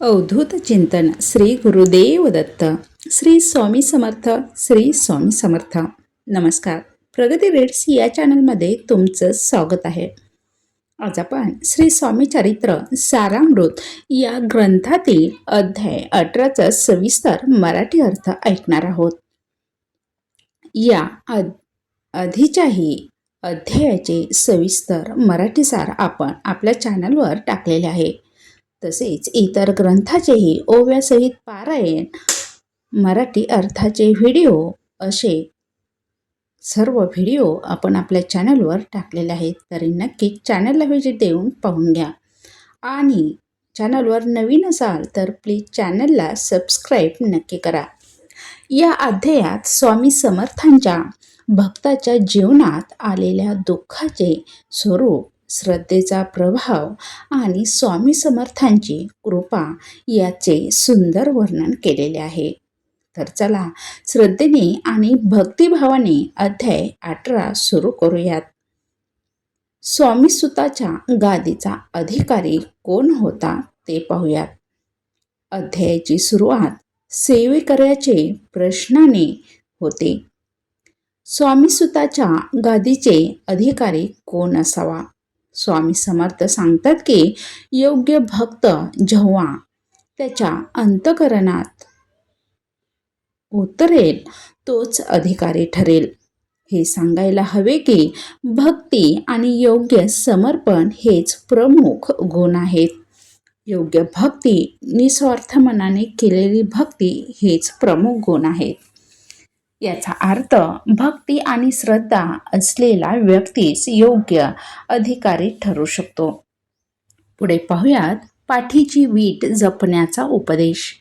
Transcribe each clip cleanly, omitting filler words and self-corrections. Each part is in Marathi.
अवधूत चिंतन श्री गुरुदेव दत्त. श्री स्वामी समर्थ. श्री स्वामी समर्थ. नमस्कार. प्रगती रीड्स या चॅनलमध्ये तुमचं स्वागत आहे. आज आपण श्री स्वामी चरित्र सारामृत या ग्रंथातील अध्याय 18चा सविस्तर मराठी अर्थ ऐकणार आहोत. या आधीच्याही अध्यायाचे सविस्तर मराठी सार आपण आपल्या चॅनलवर टाकलेले आहे. तसेच इतर ग्रंथाचेही ओव्यासहित पारायण, मराठी अर्थाचे व्हिडिओ असे सर्व व्हिडिओ आपण आपल्या चॅनलवर टाकलेले आहेत. तरी नक्की चॅनलला व्हिजिट देऊन पाहून घ्या. आणि चॅनलवर नवीन असाल तर प्लीज चॅनलला सबस्क्राईब नक्की करा. या अध्यायात स्वामी समर्थांच्या भक्ताच्या जीवनात आलेल्या दुःखाचे स्वरूप, श्रद्धेचा प्रभाव आणि स्वामी समर्थांची कृपा याचे सुंदर वर्णन केलेले आहे. तर चला श्रद्धेने आणि भक्तिभावाने अध्याय 18 सुरू करूयात. स्वामी सुताच्या गादीचा अधिकारी कोण होता ते पाहूयात. अध्यायाची सुरुवात सेवेकऱ्याचे प्रश्नाने होते. स्वामी सुताच्या गादीचे अधिकारी कोण असावा? स्वामी समर्थ सांगतात की योग्य भक्त जेव्हा त्याच्या अंतःकरणात उतरेल तोच अधिकारी ठरेल. हे सांगायला हवे की भक्ती आणि योग्य समर्पण हेच प्रमुख गुण आहेत. योग्य भक्ती, निस्वार्थ मनाने केलेली भक्ती हेच प्रमुख गुण आहेत. याचा अर्थ भक्ती आणि श्रद्धा असलेला व्यक्तीच योग्य अधिकारी ठरू शकतो. पुढे पाहूयात पाठीची वीट जपण्याचा उपदेश.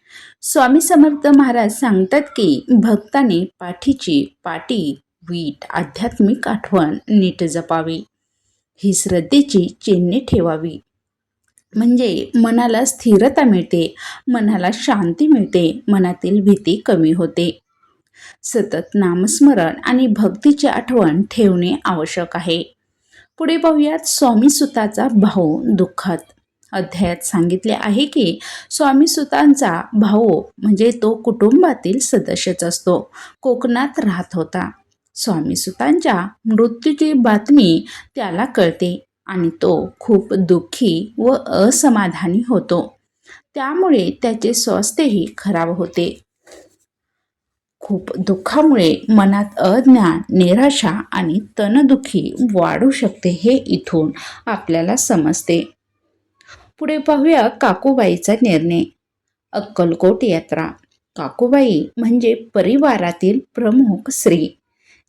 स्वामी समर्थ महाराज सांगतात की भक्ताने पाठी वीट आध्यात्मिक आठवण नीट जपावी. ही श्रद्धेची चिन्हे ठेवावी. म्हणजे मनाला स्थिरता मिळते, मनाला शांती मिळते, मनातील भीती कमी होते. सतत नामस्मरण आणि भक्तीची आठवण ठेवणे आवश्यक आहे. पुढे पाहूयात स्वामी सुताचा भाऊ दुःखात. अध्यायात सांगितले आहे की स्वामी सुतांचा भाऊ म्हणजे तो कुटुंबातील सदस्यच असतो. कोकणात राहत होता. स्वामी सुतांच्या मृत्यूची बातमी त्याला कळते आणि तो खूप दुःखी व असमाधानी होतो. त्यामुळे त्याचे स्वास्थ्यही खराब होते. खूप दुःखामुळे मनात अज्ञान, निराशा आणि तणदुखी वाढू शकते हे इथून आपल्याला समजते. पुढे पाहूया काकूबाईचा निर्णय. अक्कलकोट यात्रा. काकूबाई म्हणजे परिवारातील प्रमुख स्त्री.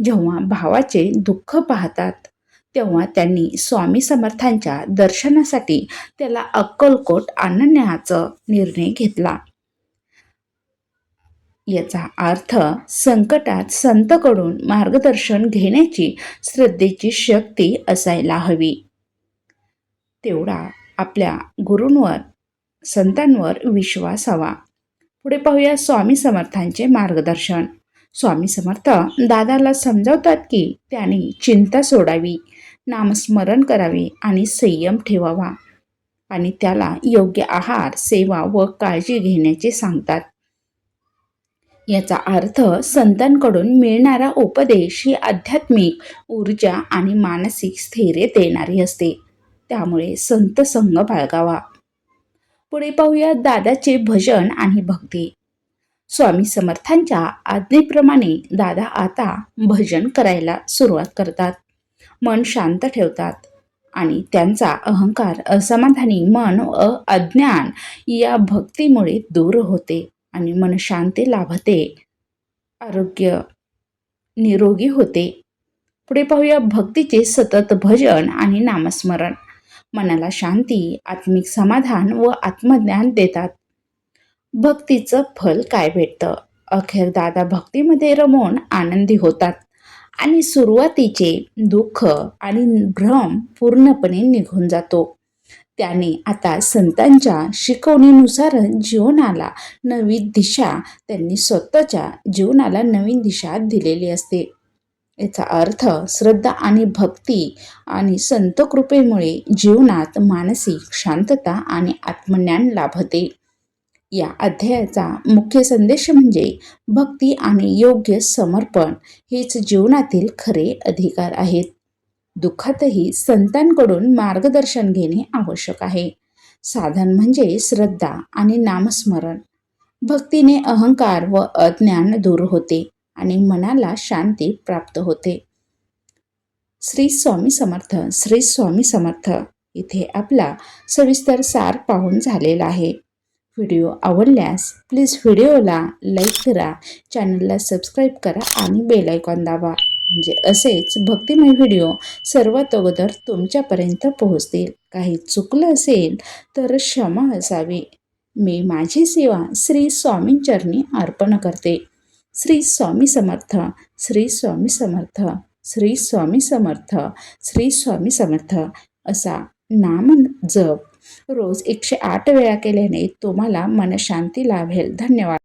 जेव्हा भावाचे दुःख पाहतात तेव्हा त्यांनी स्वामी समर्थांच्या दर्शनासाठी त्याला अक्कलकोट आणण्याचा निर्णय घेतला. याचा अर्थ संकटात संतकडून मार्गदर्शन घेण्याची श्रद्धेची शक्ती असायला हवी. तेवढा आपल्या गुरूंवर, संतांवर विश्वास हवा. पुढे पाहूया स्वामी समर्थांचे मार्गदर्शन. स्वामी समर्थ दादाला समजावतात की त्याने चिंता सोडावी, नामस्मरण करावे आणि संयम ठेवावा आणि त्याला योग्य आहार, सेवा व काळजी घेण्याचे सांगतात. याचा अर्थ संतांकडून मिळणारा उपदेश ही आध्यात्मिक ऊर्जा आणि मानसिक स्थैर्य देणारी असते. त्यामुळे संत संग बाळगावा. पुढे पाहूया दादाचे भजन आणि भक्ती. स्वामी समर्थांच्या आज्ञेप्रमाणे दादा आता भजन करायला सुरुवात करतात. मन शांत ठेवतात आणि त्यांचा अहंकार, असमाधानी मन व अज्ञान या भक्तीमुळे दूर होते आणि मन शांती लाभते, आरोग्य निरोगी होते. पुढे पाहूया भक्तीचे सतत भजन आणि नामस्मरण. मनाला शांती, आत्मिक समाधान व आत्मज्ञान देतात. भक्तीचं फल काय भेटतं? अखेर दादा भक्तीमध्ये रमून आनंदी होतात आणि सुरुवातीचे दुःख आणि भ्रम पूर्णपणे निघून जातो. त्याने आता संतांच्या शिकवणीनुसार जीवनाला नवी दिशा, त्यांनी स्वतःच्या जीवनाला नवीन दिशा दिलेली असते. याचा अर्थ श्रद्धा आणि भक्ती आणि संत कृपेमुळे जीवनात मानसिक शांतता आणि आत्मज्ञान लाभते. या अध्यायाचा मुख्य संदेश म्हणजे भक्ती आणि योग्य समर्पण हेच जीवनातील खरे अधिकार आहेत. दुःखातही संतांकडून मार्गदर्शन घेणे आवश्यक आहे. साधन म्हणजे श्रद्धा आणि नामस्मरण. भक्तीने अहंकार व अज्ञान दूर होते आणि मनाला शांती प्राप्त होते. श्री स्वामी समर्थ. श्री स्वामी समर्थ. इथे आपला सविस्तर सार पाहून झालेला आहे. व्हिडिओ आवडल्यास प्लीज व्हिडिओला लाईक करा, चॅनलला सबस्क्राईब करा आणि बेल आयकॉन दाबा. म्हणजे असेच भक्तिमय व्हिडिओ सर्वात अगोदर तुमच्यापर्यंत पोहोचतील. काही चुकलं असेल तर क्षमा असावी. मी माझी सेवा श्री स्वामींचरणी अर्पण करते. श्री स्वामी समर्थ. श्री स्वामी समर्थ. श्री स्वामी समर्थ. श्री स्वामी समर्थ असा नाम जप रोज 108 वेळा केल्याने तुम्हाला मनशांती लाभेल. धन्यवाद.